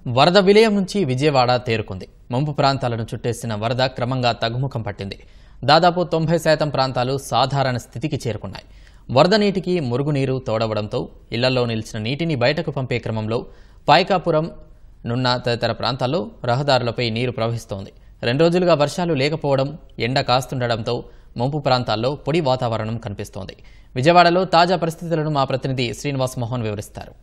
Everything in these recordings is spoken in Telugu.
వరద విలయం నుంచి విజయవాడ తేరుకుంది. ముంపు ప్రాంతాలను చుట్టేసిన వరద క్రమంగా తగ్గుముఖం పట్టింది. దాదాపు 90% ప్రాంతాలు సాధారణ స్థితికి చేరుకున్నాయి. వరద నీటికి మురుగునీరు తోడవడంతో ఇళ్లలో నిలిచిన నీటిని బయటకు పంపే క్రమంలో పాయకాపురం, నున్న తదితర ప్రాంతాల్లో రహదారులపై నీరు ప్రవహిస్తోంది. 2 రోజులుగా వర్షాలు లేకపోవడం, ఎండ కాస్తుండటంతో ముంపు ప్రాంతాల్లో పొడి వాతావరణం కనిపిస్తోంది. విజయవాడలో తాజా పరిస్థితులను మా ప్రతినిధి శ్రీనివాస్ మోహన్ వివరిస్తారు.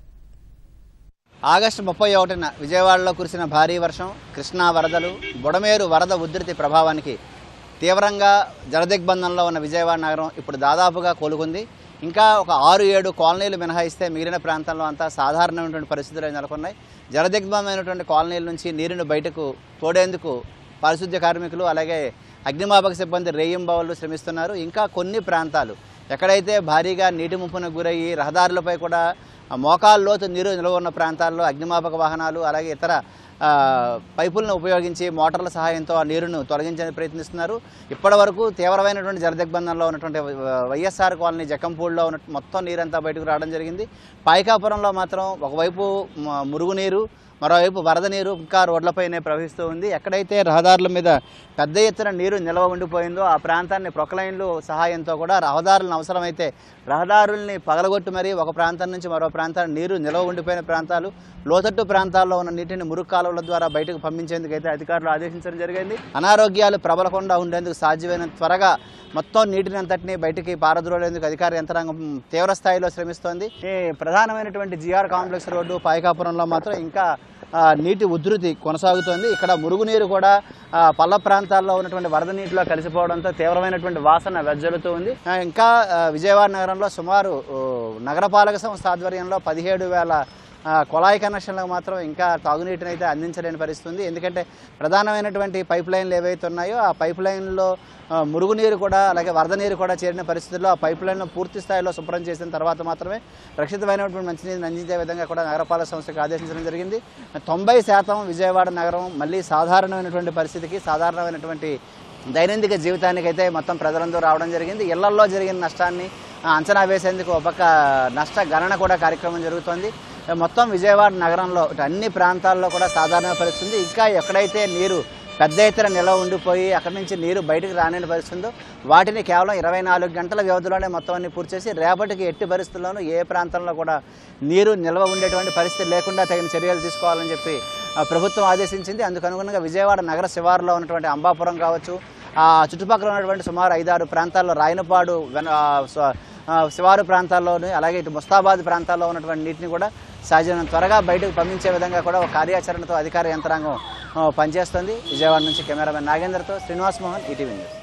ఆగస్టు 31న విజయవాడలో కురిసిన భారీ వర్షం, కృష్ణా వరదలు, బుడమేరు వరద ఉధృతి ప్రభావానికి తీవ్రంగా జలదిగ్బంధంలో ఉన్న విజయవాడ నగరం ఇప్పుడు దాదాపుగా కోలుకుంది. ఇంకా ఒక 6-7 కాలనీలు మినహాయిస్తే మిగిలిన ప్రాంతంలో అంతా సాధారణమైనటువంటి పరిస్థితులు నెలకొన్నాయి. జలదిగ్బంధమైనటువంటి కాలనీల నుంచి నీరును బయటకు తోడేందుకు పారిశుద్ధ్య కార్మికులు అలాగే అగ్నిమాపక సిబ్బంది రేయింబవళ్లు శ్రమిస్తున్నారు. ఇంకా కొన్ని ప్రాంతాలు ఎక్కడైతే భారీగా నీటి ముంపునకు గురయ్యి రహదారులపై కూడా మోకాళ్ళ లోతు నీరు నిల్వ ఉన్న ప్రాంతాల్లో అగ్నిమాపక వాహనాలు అలాగే ఇతర పైపులను ఉపయోగించి మోటార్ల సహాయంతో ఆ నీరును తొలగించడానికి ప్రయత్నిస్తున్నారు. ఇప్పటి వరకు తీవ్రమైనటువంటి జలదిగ్బంధంలో ఉన్నటువంటి వైఎస్ఆర్ కాలనీ జకంపూడిలో ఉన్న మొత్తం నీరంతా బయటకు రావడం జరిగింది. పాయకాపురంలో మాత్రం ఒకవైపు మురుగునీరు, మరోవైపు వరద నీరు ఇంకా రోడ్లపైనే ప్రవహిస్తూ ఉంది. ఎక్కడైతే రహదారుల మీద పెద్ద ఎత్తున నీరు నిల్వ ఉండిపోయిందో ఆ ప్రాంతాన్ని ప్రొక్లైన్లు సహాయంతో కూడా రహదారులను అవసరమైతే రహదారుల్ని పగలగొట్టి మరీ ఒక ప్రాంతం నుంచి మరో ప్రాంతానికి నీరు నిల్వ ఉండిపోయిన ప్రాంతాలు, లోతట్టు ప్రాంతాల్లో ఉన్న నీటిని మురుగు కాలువల ద్వారా బయటకు పంపించేందుకు అయితే అధికారులు ఆదేశించడం జరిగింది. అనారోగ్యాలు ప్రబలకుండా ఉండేందుకు సాధ్యమైనంత త్వరగా మొత్తం నీటిని అంతటినీ బయటికి పారద్రోలేందుకు అధికార యంత్రాంగం తీవ్ర స్థాయిలో శ్రమిస్తోంది. ఈ ప్రధానమైనటువంటి జిఆర్ కాంప్లెక్స్ రోడ్డు పాయకాపురంలో మాత్రం ఇంకా నీటి ఉధృతి కొనసాగుతోంది. ఇక్కడ మురుగునీరు కూడా పల్ల ప్రాంతాల్లో ఉన్నటువంటి వరద నీటిలో కలిసిపోవడంతో తీవ్రమైనటువంటి వాసన వెజ్జలుతూ ఉంది. ఇంకా విజయవాడ నగరంలో సుమారు నగరపాలక సంస్థ ఆధ్వర్యంలో 17,000 కొళాయి కనెక్షన్లకు మాత్రం ఇంకా తాగునీటిని అయితే అందించలేని పరిస్థితుంది. ఎందుకంటే ప్రధానమైనటువంటి పైప్ లైన్లు ఏవైతే ఉన్నాయో ఆ పైప్ లైన్లో మురుగునీరు కూడా అలాగే వరద నీరు కూడా చేరిన పరిస్థితుల్లో ఆ పైప్ లైన్ను పూర్తి స్థాయిలో శుభ్రం చేసిన తర్వాత మాత్రమే రక్షితమైనటువంటి మంచినీటిని అందించే విధంగా కూడా నగరపాలక సంస్థకు ఆదేశించడం జరిగింది. 90% విజయవాడ నగరం మళ్ళీ సాధారణమైనటువంటి పరిస్థితికి, సాధారణమైనటువంటి దైనందిక జీవితానికైతే మొత్తం ప్రజలందరూ రావడం జరిగింది. ఇళ్లల్లో జరిగిన నష్టాన్ని అంచనా వేసేందుకు ఒక నష్ట గణన కూడా కార్యక్రమం జరుగుతోంది. మొత్తం విజయవాడ నగరంలో అన్ని ప్రాంతాల్లో కూడా సాధారణ పరిస్థితి. ఇంకా ఎక్కడైతే నీరు పెద్ద ఎత్తున నిల్వ ఉండిపోయి అక్కడి నుంచి నీరు బయటకు రాని పరిస్థితుందో వాటిని కేవలం 24 గంటల వ్యవధిలోనే మొత్తం అన్ని పూర్తి చేసి రేపటికి ఎట్టి పరిస్థితుల్లోనూ ఏ ప్రాంతంలో కూడా నీరు నిల్వ ఉండేటువంటి పరిస్థితి లేకుండా తగిన చర్యలు తీసుకోవాలని చెప్పి ప్రభుత్వం ఆదేశించింది. అందుకు అనుగుణంగా విజయవాడ నగర శివారులో ఉన్నటువంటి అంబాపురం కావచ్చు, ఆ చుట్టుపక్కల ఉన్నటువంటి సుమారు 5-6 ప్రాంతాల్లో రాయనపాడు శివారు ప్రాంతాల్లోని అలాగే ఇటు ముస్తాబాద్ ప్రాంతాల్లో ఉన్నటువంటి నీటిని కూడా సహజమైన త్వరగా బయటకు పంపించే విధంగా కూడా ఒక కార్యాచరణతో అధికార యంత్రాంగం పనిచేస్తుంది. విజయవాడ నుంచి కెమెరామెన్ నాగేంద్రతో శ్రీనివాస్ మోహన్, ఈటీవీ న్యూస్.